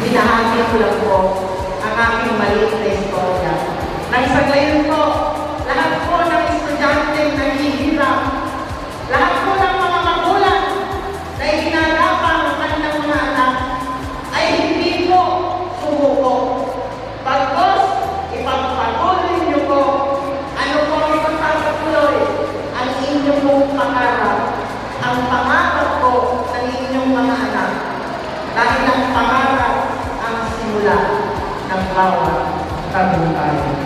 binahagi ko lang po ang aking maliit na istorya. Nang sa ngayon po, lahat po ng estudyante naghihirap, lahat po ng mga magulang na ihinagapan ng kanilang mga anak ay hindi po sumuko. Pagkos, ipagpatuloy niyo po, ano po ang ipagpapatuloy? Ang inyong pong pangarap, ang pangarap po ng inyong mga anak. Dahil ang pangarap ang simula ng bawat kabuhayan.